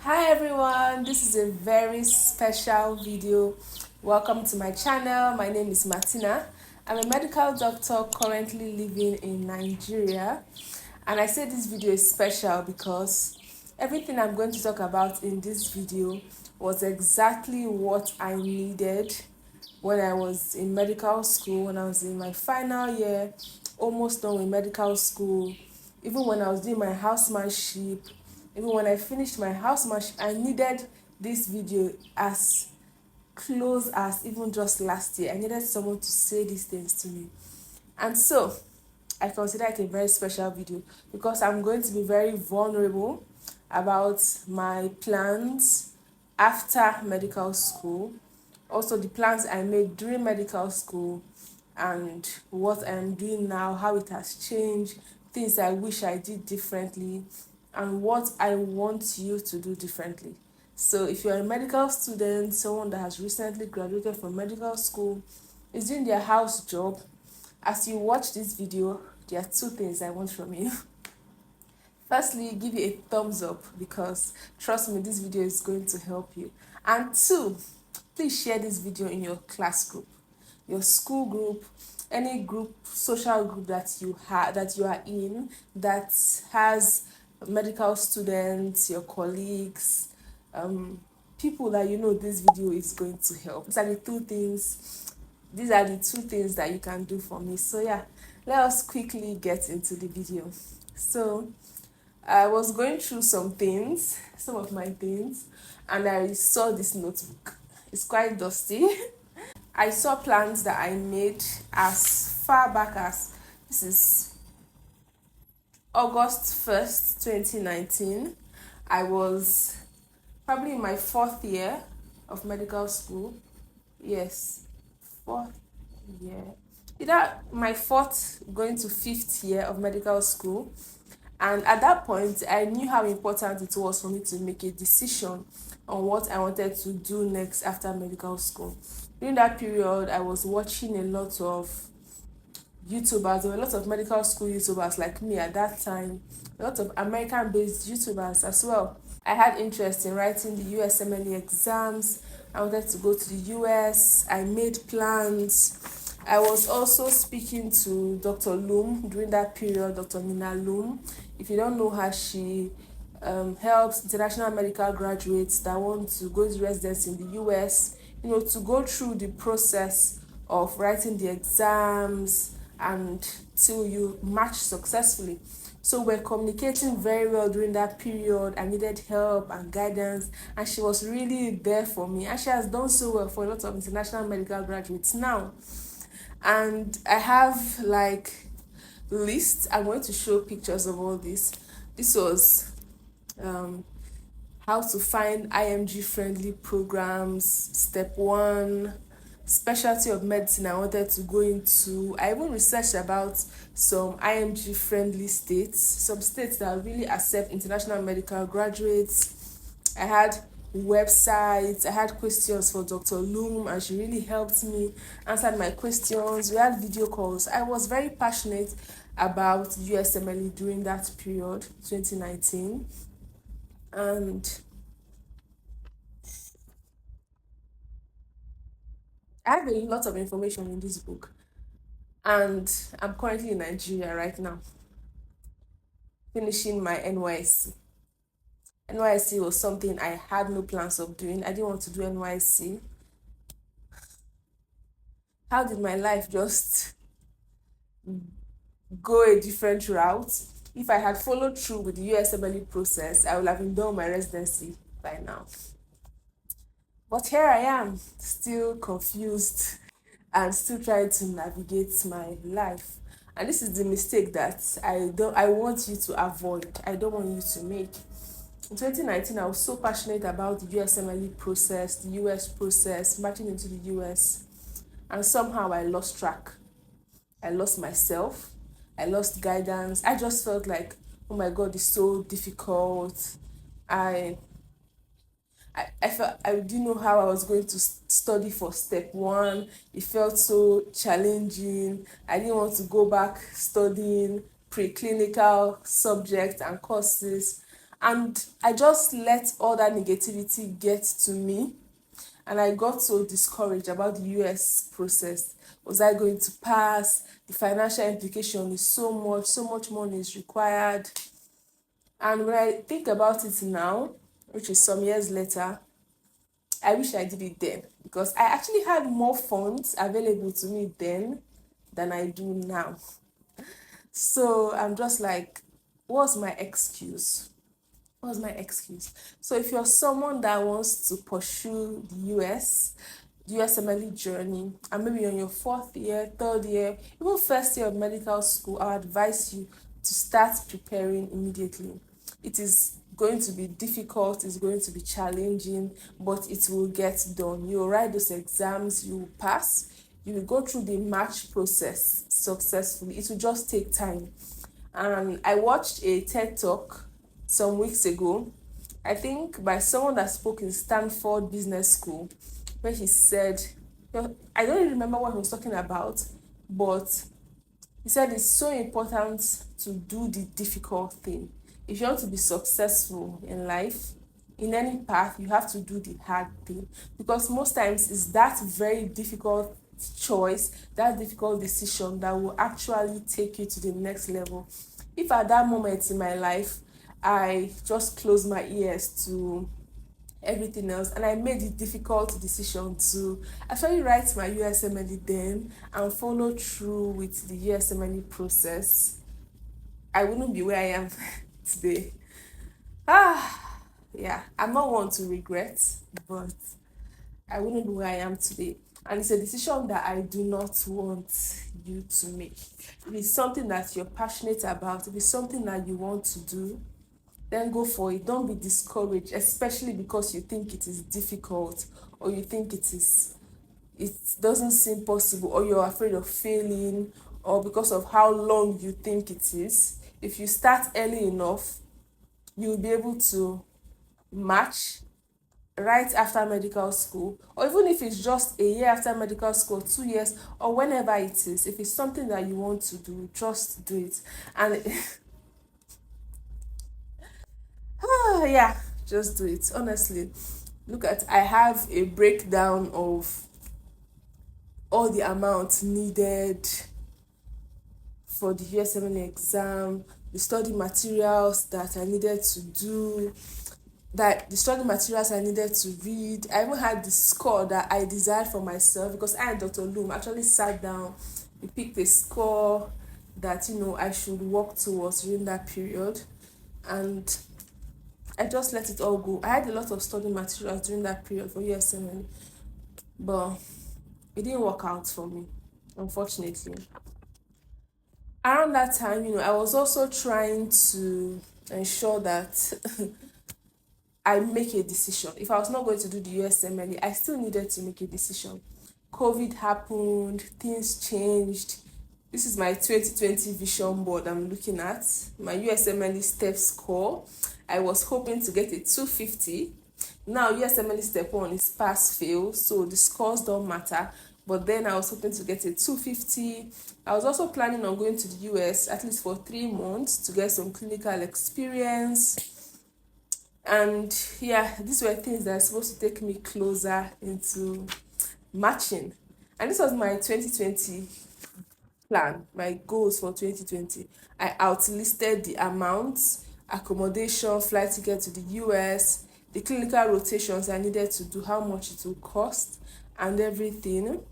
Hi everyone, this is a very special video. Welcome to my channel. My name is Martina. I'm a medical doctor currently living in Nigeria, and I say this video is special because everything I'm going to talk about in this video was exactly what I needed when I was in medical school, when I was in my final year, almost done with medical school, even when I was doing my housemanship, even when I finished my housemanship, I needed this video as close as even just last year. I needed someone to say these things to me. And so I consider it a very special video because I'm going to be very vulnerable about my plans after medical school, also the plans I made during medical school, and what I'm doing now, how it has changed, things I wish I did differently, and what I want you to do differently. So, if you're a medical student, someone that has recently graduated from medical school, is doing their house job, as you watch this video, there are two things I want from you. Firstly, give you a thumbs up because trust me, this video is going to help you. And two, please share this video in your class group, your school group, any group, social group that you are in that has medical students, your colleagues, people that you know this video is going to help. These are the two things that you can do for me. So yeah, let us quickly get into the video. So I was going through some of my things, and I saw this notebook. It's quite dusty. I saw plans that I made as far back as this is August 1st, 2019. I was probably in my fourth year of medical school. Yes, fourth year. Either my fourth going to fifth year of medical school. And at that point, I knew how important it was for me to make a decision on what I wanted to do next after medical school. During that period, I was watching a lot of YouTubers. There were a lot of medical school YouTubers like me at that time, a lot of American based YouTubers as well. I had interest in writing the USMLE exams. I wanted to go to the US. I made plans. I was also speaking to Dr. Loom during that period, Dr. Nina Loom. If you don't know her, she helps international medical graduates that want to go to residence in the US, to go through the process of writing the exams and till you match successfully. So we're communicating very well during that period. I needed help and guidance, and she was really there for me. And she has done so well for a lot of international medical graduates now. And I have like lists. I'm going to show pictures of all this. This was how to find IMG friendly programs, step one, specialty of medicine I wanted to go into. I even researched about some IMG friendly states, some states that really accept international medical graduates. I had websites, I had questions for Dr. Loom, and she really helped me, answered my questions. We had video calls. I was very passionate about USMLE during that period, 2019. And I have a lot of information in this book. And I'm currently in Nigeria right now, finishing my NYC. NYC was something I had no plans of doing. I didn't want to do NYC. How did my life just go a different route? If I had followed through with the USMLE process, I would have been done my residency by now. But here I am, still confused and still trying to navigate my life. And this is the mistake that I want you to avoid. I don't want you to make. In 2019, I was so passionate about the USMLE process, the US process, marching into the US, and somehow I lost track. I lost myself. I lost guidance. I just felt like, oh my God, it's so difficult. I I felt I didn't know how I was going to study for step one. It felt so challenging. I didn't want to go back studying preclinical subjects and courses. And I just let all that negativity get to me, and I got so discouraged about the US process. Was I going to pass? The financial implication is so much money is required. And when I think about it now, which is some years later, I wish I did it then, because I actually had more funds available to me then than I do now. So I'm just like, what's my excuse? What's my excuse? So if you're someone that wants to pursue the USMLE journey, and maybe on your fourth year, third year, even first year of medical school, I advise you to start preparing immediately. It is going to be difficult, it's going to be challenging, but it will get done. You will write those exams, you will pass, you will go through the match process successfully. It will just take time. And I watched a TED talk some weeks ago, I think by someone that spoke in Stanford Business School, where he said, I don't even remember what he was talking about, but he said it's so important to do the difficult thing. If you want to be successful in life, in any path, you have to do the hard thing. Because most times it's that very difficult choice, that difficult decision that will actually take you to the next level. If at that moment in my life, I just closed my ears to everything else and I made the difficult decision to actually write my USMLE then and follow through with the USMLE process, I wouldn't be where I am today. Yeah, I'm not one to regret, but I wouldn't be where I am today. And it's a decision that I do not want you to make. If it's something that you're passionate about, if it's something that you want to do, then go for it. Don't be discouraged, especially because you think it is difficult, or you think it doesn't seem possible, or you're afraid of failing, or because of how long you think it is. If you start early enough, you'll be able to match right after medical school, or even if it's just a year after medical school, 2 years, or whenever it is. If it's something that you want to do, just do it. And yeah, just do it. Honestly, look at, I have a breakdown of all the amounts needed for the USMLE exam, the study materials that I needed to do, that the study materials I needed to read. I even had the score that I desired for myself, because I and Dr. Loom actually sat down, we picked a score that I should work towards during that period, and I just let it all go. I had a lot of study materials during that period for USMLE, but it didn't work out for me, unfortunately. Around that time, I was also trying to ensure that I make a decision. If I was not going to do the USMLE, I still needed to make a decision. COVID happened, things changed. This is my 2020 vision board I'm looking at. My USMLE step score. I was hoping to get a 250. Now USMLE step 1 is pass fail, so the scores don't matter. But then I was hoping to get a 250. I was also planning on going to the US at least for 3 months to get some clinical experience. And yeah, these were things that are supposed to take me closer into matching. And this was my 2020 plan, my goals for 2020. I outlisted the amounts, accommodation, flight ticket to the US, the clinical rotations I needed to do, how much it will cost, and everything.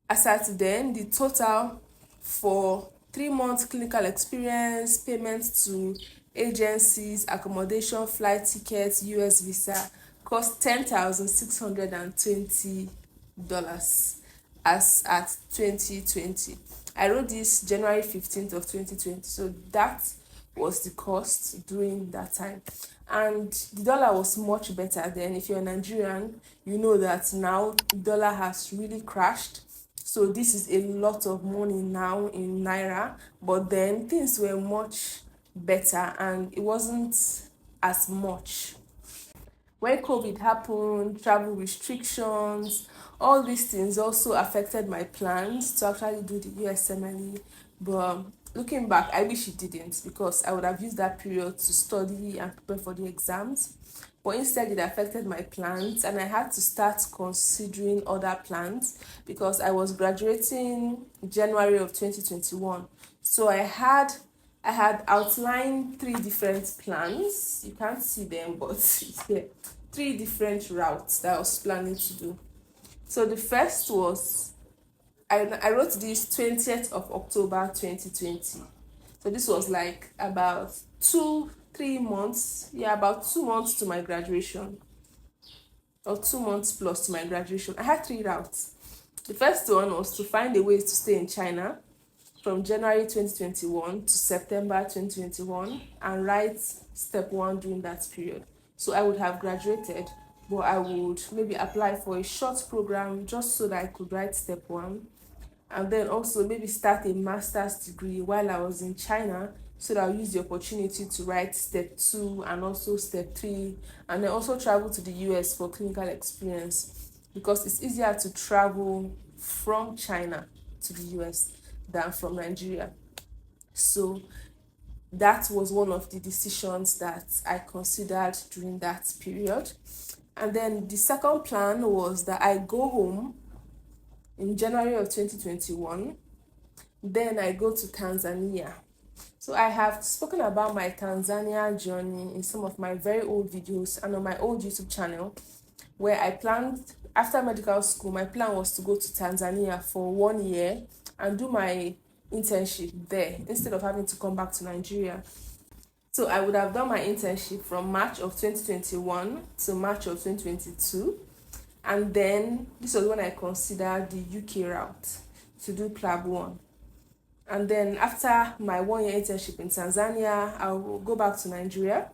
As at then, the total for 3 months clinical experience, payments to agencies, accommodation, flight tickets, US visa cost $10,620 as at 2020. I wrote this January 15th of 2020, so that was the cost during that time. And the dollar was much better then. If you're a Nigerian, you know that now the dollar has really crashed. So this is a lot of money now in Naira, but then things were much better and it wasn't as much. When COVID happened, travel restrictions, all these things also affected my plans to actually do the USMLE. But looking back, I wish it didn't, because I would have used that period to study and prepare for the exams. But instead, it affected my plans, and I had to start considering other plans because I was graduating January of 2021. So I had outlined three different plans. You can't see them, but yeah, three different routes that I was planning to do. So the first was I wrote this 20th of October 2020. So this was like about 3 months, yeah, about 2 months to my graduation, or 2 months plus to my graduation. I had three routes. The first one was to find a way to stay in China from January 2021 to September 2021 and write step one during that period. So I would have graduated, but I would maybe apply for a short program just so that I could write step one, and then also maybe start a master's degree while I was in China, so that I'll use the opportunity to write step two and also step three, and then also travel to the US for clinical experience, because it's easier to travel from China to the US than from Nigeria. So that was one of the decisions that I considered during that period. And then the second plan was that I go home in January of 2021. Then I go to Tanzania. So I have spoken about my Tanzania journey in some of my very old videos and on my old YouTube channel, where I planned, after medical school, my plan was to go to Tanzania for 1 year and do my internship there instead of having to come back to Nigeria. So I would have done my internship from March of 2021 to March of 2022. And then this was when I considered the UK route to do PLAB 1. And then after my 1 year internship in Tanzania, I will go back to Nigeria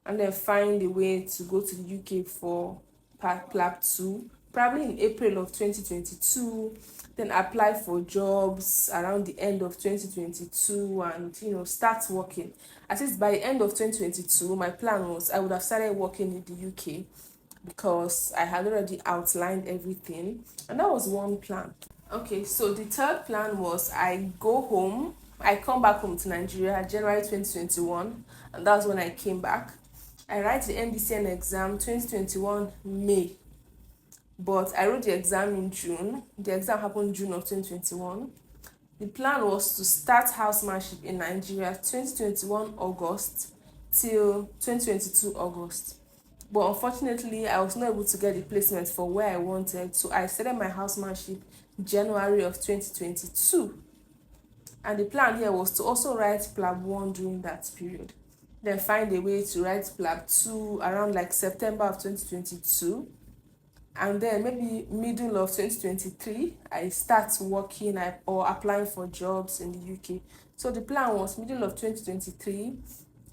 and then find a way to go to the UK for PLAB 2, probably in April of 2022, then apply for jobs around the end of 2022 and, start working. At least by the end of 2022, my plan was I would have started working in the UK because I had already outlined everything, and that was one plan. Okay, so the third plan was I come back home to Nigeria January 2021, and that's when I came back. I write the NDCN exam 2021 May, but I wrote the exam in June. The exam happened June of 2021. The plan was to start Housemanship in Nigeria 2021 August till 2022 August. But unfortunately, I was not able to get the placement for where I wanted, so I started my Housemanship January of 2022. And the plan here was to also write PLAB 1 during that period. Then find a way to write PLAB 2 around like September of 2022. And then maybe middle of 2023, I start working or applying for jobs in the UK. So the plan was middle of 2023,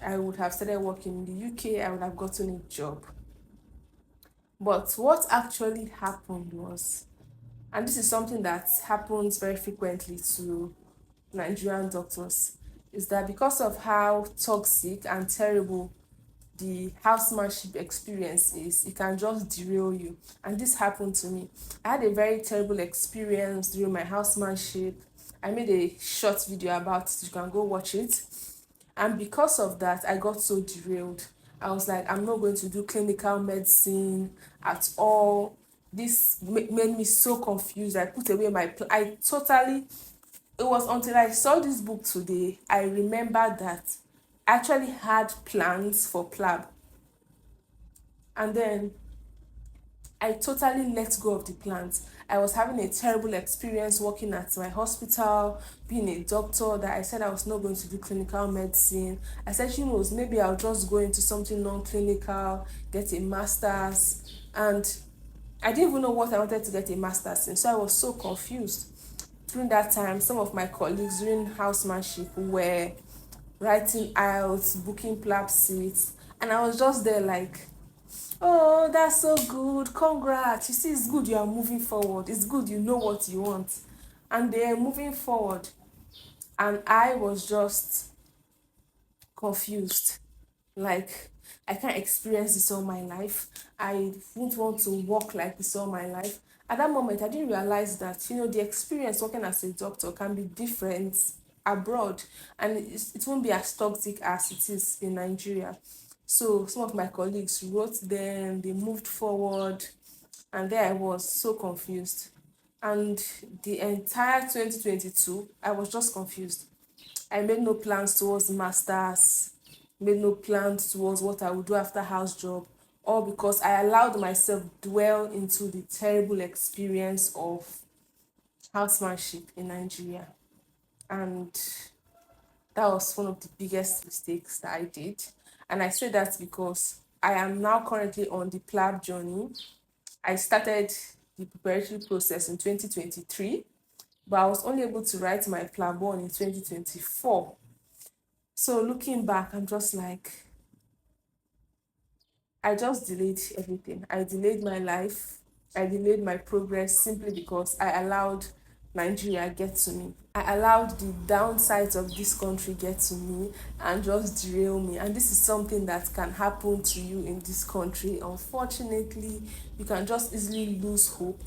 I would have started working in the UK, I would have gotten a job. But what actually happened was, and this is something that happens very frequently to Nigerian doctors, is that because of how toxic and terrible the housemanship experience is, it can just derail you. And this happened to me. I had a very terrible experience during my housemanship. I made a short video about it. You can go watch it. And because of that, I got so derailed. I was like, I'm not going to do clinical medicine at all. This made me so confused. I put away it was until I saw this book today, I remembered that I actually had plans for PLAB. And then I totally let go of the plans. I was having a terrible experience working at my hospital, being a doctor, that I said I was not going to do clinical medicine. I said, maybe I'll just go into something non-clinical, get a master's. And I didn't even know what I wanted to get a master's in, so I was so confused. During that time, some of my colleagues during housemanship were writing IELTS, booking PLAB seats, and I was just there like, oh, that's so good, congrats, you see, it's good you are moving forward, it's good you know what you want, and they are moving forward, and I was just confused, like, I can't experience this all my life, I won't want to walk like this all my life. At that moment, I didn't realize that, the experience working as a doctor can be different abroad, and it won't be as toxic as it is in Nigeria. So some of my colleagues wrote them, they moved forward, and there I was so confused. And the entire 2022, I was just confused. I made no plans towards masters, made no plans towards what I would do after house job, all because I allowed myself dwell into the terrible experience of housemanship in Nigeria. And that was one of the biggest mistakes that I did. And I say that because I am now currently on the PLAB journey. I started the preparatory process in 2023, but I was only able to write my PLAB 1 in 2024. So looking back, I'm just like, I just delayed everything. I delayed my life. I delayed my progress simply because I allowed Nigeria get to me. I allowed the downsides of this country get to me and just derail me. And this is something that can happen to you in this country. Unfortunately, you can just easily lose hope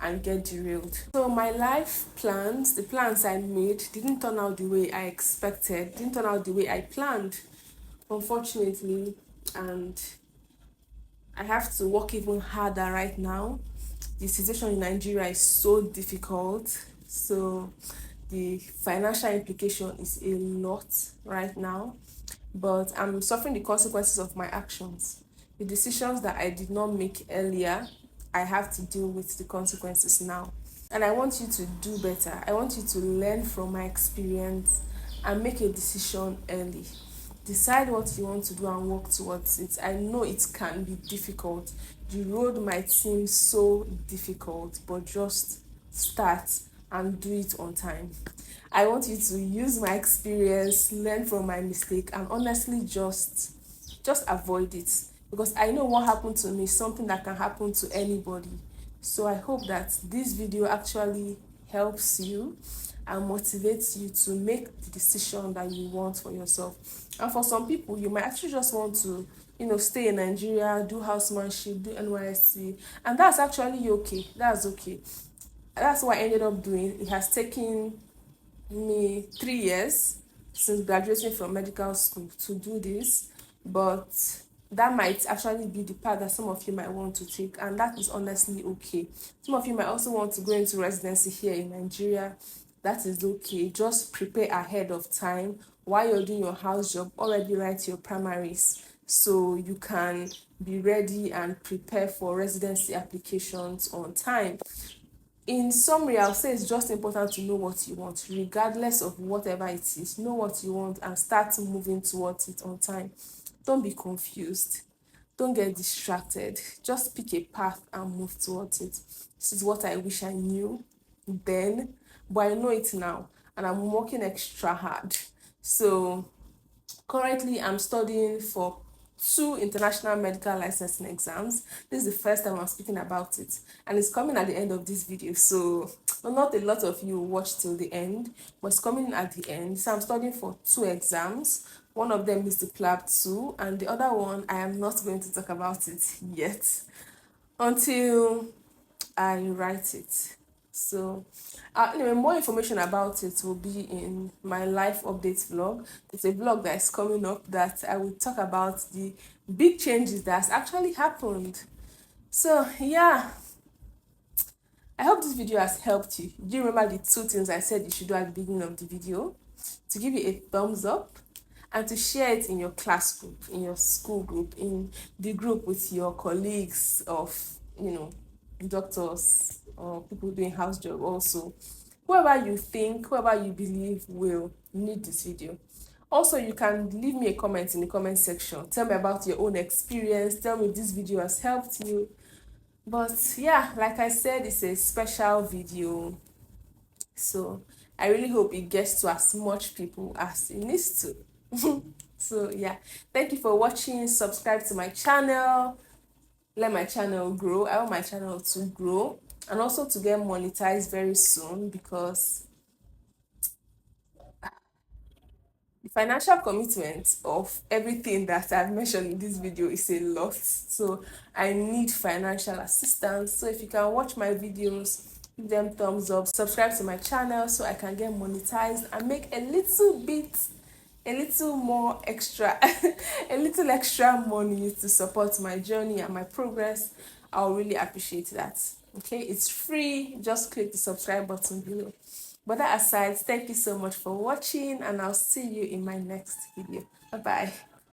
and get derailed. So my life plans, the plans I made, didn't turn out the way I expected, didn't turn out the way I planned, unfortunately. And I have to work even harder right now. The situation in Nigeria is so difficult. So the financial implication is a lot right now. But I'm suffering the consequences of my actions. The decisions that I did not make earlier, I have to deal with the consequences now. And I want you to do better. I want you to learn from my experience and make a decision early. Decide what you want to do and work towards it. I know it can be difficult. The road might seem so difficult, but just start and do it on time. I want you to use my experience, learn from my mistake, and honestly just avoid it, because I know what happened to me is something that can happen to anybody. So I hope that this video actually helps you and motivates you to make the decision that you want for yourself. And for some people, you might actually just want to, stay in Nigeria, do housemanship, do NYSC, and that's actually okay. That's okay. That's what I ended up doing. It has taken me 3 years since graduating from medical school to do this, but that might actually be the path that some of you might want to take, and that is honestly okay. Some of you might also want to go into residency here in Nigeria. That is okay. Just prepare ahead of time. While you're doing your house job, already write your primaries so you can be ready and prepare for residency applications on time. In summary, I'll say it's just important to know what you want, regardless of whatever it is. Know what you want and start moving towards it on time. Don't be confused. Don't get distracted. Just pick a path and move towards it. This is what I wish I knew then, but I know it now, and I'm working extra hard. So currently, I'm studying for 2 international medical licensing exams. This is the first time I'm speaking about it, and it's coming at the end of this video. So, well, not a lot of you watch till the end, but it's coming at the end. So, I'm studying for 2 exams. One of them is the PLAB 2, and the other one, I am not going to talk about it yet until I write it. So, anyway, more information about it will be in my life updates vlog. It's a vlog that is coming up that I will talk about the big changes that has actually happened. So, yeah, I hope this video has helped you. Do you remember the 2 things I said you should do at the beginning of the video? To give you a thumbs up and to share it in your class group, in your school group, in the group with your colleagues of, doctors or people doing house job also. Whoever you believe will need this video. Also, you can leave me a comment in the comment section. Tell me about your own experience. Tell me if this video has helped you. But yeah, like I said, it's a special video. So I really hope it gets to as much people as it needs to. So yeah, thank you for watching. Subscribe to my channel. Let my channel grow. I want my channel to grow and also to get monetized very soon, because the financial commitment of everything that I've mentioned in this video is a lot. So I need financial assistance. So if you can watch my videos, give them thumbs up, subscribe to my channel so I can get monetized and make a little more extra, a little extra money to support my journey and my progress. I'll really appreciate that. Okay, it's free. Just click the subscribe button below. But that aside, thank you so much for watching, and I'll see you in my next video. Bye bye.